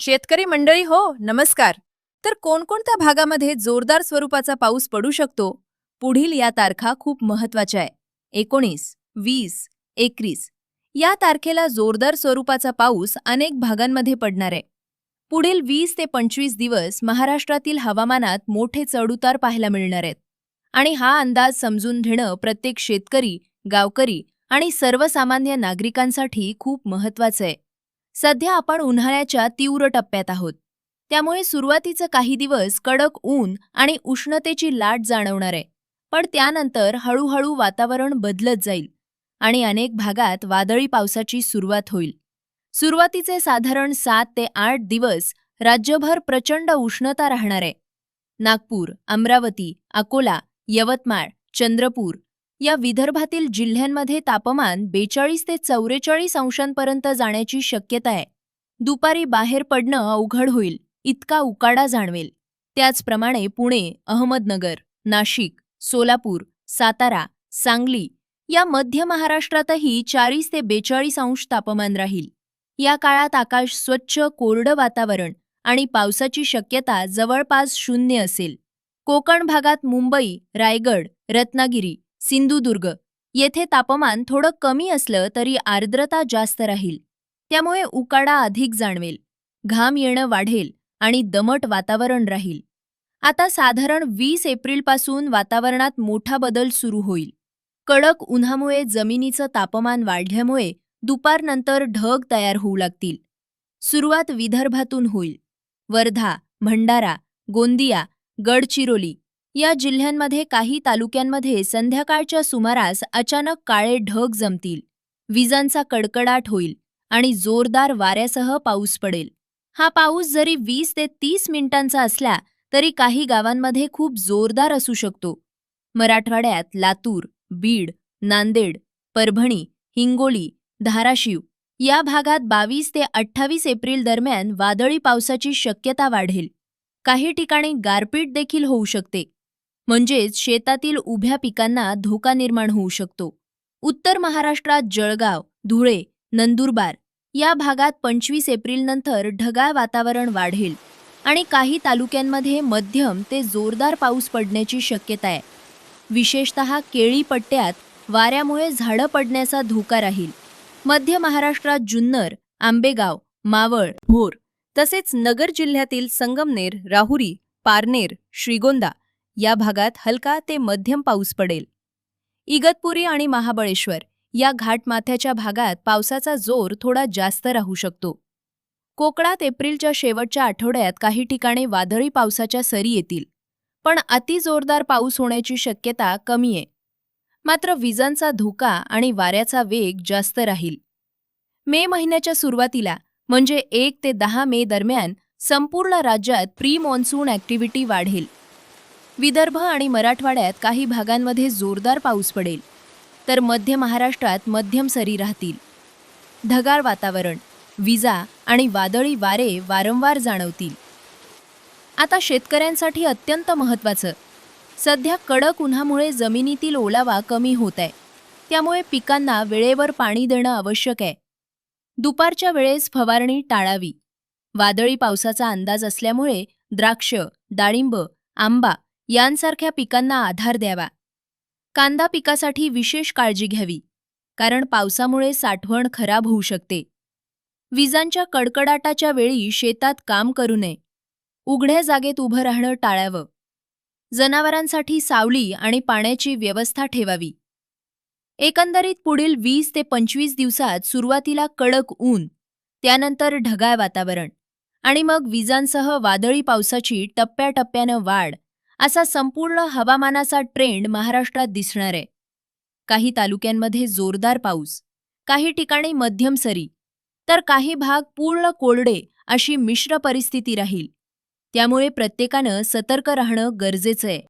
शेतकरी मंडळी हो, नमस्कार. तर कोणकोणत्या भागामध्ये जोरदार स्वरूपाचा पाऊस पडू शकतो? पुढील या तारखा खूप महत्वाच्या आहे. 19, 20, 21 या तारखेला जोरदार स्वरूपाचा पाऊस अनेक भागांमध्ये पडणार आहे. पुढील 20 ते 25 दिवस महाराष्ट्रातील हवामानात मोठे चढउतार पाहायला मिळणार आहेत. आणि हा अंदाज समजून घेणं प्रत्येक शेतकरी, गावकरी आणि सर्वसामान्य नागरिकांसाठी खूप महत्वाचं आहे. सध्या आपण उन्हाळ्याच्या तीव्र टप्प्यात आहोत. त्यामुळे सुरुवातीचं काही दिवस कडक ऊन आणि उष्णतेची लाट जाणवणार आहे. पण त्यानंतर हळूहळू वातावरण बदलत जाईल आणि अनेक भागात वादळी पावसाची सुरुवात होईल. सुरुवातीचे साधारण 7 ते 8 दिवस राज्यभर प्रचंड उष्णता राहणार आहे. नागपूर, अमरावती, अकोला, यवतमाळ, चंद्रपूर या विदर्भातील जिल्ह्यांमध्ये तापमान 42 ते 44 अंशांपर्यंत जाण्याची शक्यता आहे. दुपारी बाहेर पडणं अवघड होईल, इतका उकाडा जाणवेल. त्याचप्रमाणे पुणे, अहमदनगर, नाशिक, सोलापूर, सातारा, सांगली या मध्य महाराष्ट्रातही 40 ते 42 अंश तापमान राहील. या काळात आकाश स्वच्छ, कोरडं वातावरण आणि पावसाची शक्यता जवळपास 0 असेल. कोकण भागात मुंबई, रायगड, रत्नागिरी, सिंधुदुर्ग येथे तापमान थोडं कमी असलं तरी आर्द्रता जास्त राहील. त्यामुळे उकाडा अधिक जाणवेल, घाम येणं वाढेल आणि दमट वातावरण राहील. आता साधारण 20 एप्रिलपासून वातावरणात मोठा बदल सुरू होईल. कडक उन्हामुळे जमिनीचं तापमान वाढल्यामुळे दुपारनंतर ढग तयार होऊ लागतील. सुरुवात विदर्भातून होईल. वर्धा, भंडारा, गोंदिया, गडचिरोली या जिल्ह्यांमध्ये काही तालुक्यांमध्ये संध्याकाळच्या सुमारास अचानक काळे ढग जमतील. विजांचा कडकडाट होईल आणि जोरदार वाऱ्यासह पाऊस पडेल. हा पाऊस जरी 20 ते 30 मिनिटांचा असला तरी काही गावांमध्ये खूप जोरदार असू शकतो. मराठवाड्यात लातूर, बीड, नांदेड, परभणी, हिंगोली, धाराशिव या भागात 22 ते 28 एप्रिल दरम्यान वादळी पावसाची शक्यता वाढेल. काही ठिकाणी गारपीट देखील होऊ शकते. म्हणजेच शेतातील उभ्या पिकांना धोका निर्माण होऊ शकतो. उत्तर महाराष्ट्रात जळगाव, धुळे, नंदुरबार या भागात 25 एप्रिलनंतर ढगाळ वातावरण वाढेल आणि काही तालुक्यांमध्ये मध्यम ते जोरदार पाऊस पडण्याची शक्यता आहे. विशेषतः केळी पट्ट्यात वाऱ्यामुळे झाडं पडण्याचा धोका राहील. मध्य महाराष्ट्रात जुन्नर, आंबेगाव, मावळ, भोर तसेच नगर जिल्ह्यातील संगमनेर, राहुरी, पारनेर, श्रीगोंदा या भागात हलका ते मध्यम पाऊस पडेल. इगतपुरी आणि महाबळेश्वर या घाटमाथ्याच्या भागात पावसाचा जोर थोडा जास्त राहू शकतो. कोकणात एप्रिलच्या शेवटच्या आठवड्यात काही ठिकाणी वादळी पावसाच्या सरी येतील, पण अतिजोरदार पाऊस होण्याची शक्यता कमी आहे. मात्र विजांचा धोका आणि वाऱ्याचा वेग जास्त राहील. मे महिन्याच्या सुरुवातीला म्हणजे 1 ते 10 मे दरम्यान संपूर्ण राज्यात प्री मॉन्सून ॲक्टिव्हिटी वाढेल. विदर्भ आणि मराठवाड्यात काही भागांमध्ये जोरदार पाऊस पडेल, तर मध्य महाराष्ट्रात मध्यम सरी राहतील. ढगाळ वातावरण, विजा आणि वादळी वारे वारंवार जाणवतील. आता शेतकऱ्यांसाठी अत्यंत महत्त्वाचं, सध्या कडक उन्हामुळे जमिनीतील ओलावा कमी होत आहे. त्यामुळे पिकांना वेळेवर पाणी देणं आवश्यक आहे. दुपारच्या वेळेस फवारणी टाळावी. वादळी पावसाचा अंदाज असल्यामुळे द्राक्ष, डाळिंब, आंबा यांसारख्या पिकांना आधार द्यावा. कांदा पिकासाठी विशेष काळजी घ्यावी, कारण पावसामुळे साठवण खराब होऊ शकते. विजांच्या कडकडाटाच्या वेळी शेतात काम करू नये. उघड्या जागेत उभं राहणं टाळावं. जनावरांसाठी सावली आणि पाण्याची व्यवस्था ठेवावी. एकंदरीत पुढील 20 ते 25 दिवसात सुरुवातीला कडक ऊन, त्यानंतर ढगाळ वातावरण आणि मग विजांसह वादळी पावसाची टप्प्याटप्प्यानं वाढ असा संपूर्ण हवामानाचा ट्रेंड महाराष्ट्रात दिसणार आहे. काही तालुक्यांमध्ये जोरदार पाऊस, काही ठिकाणी मध्यम सरी, तर काही भाग पूर्ण कोरडे अशी मिश्र परिस्थिती राहील. त्यामुळे प्रत्येकानं सतर्क राहणं गरजेचं आहे.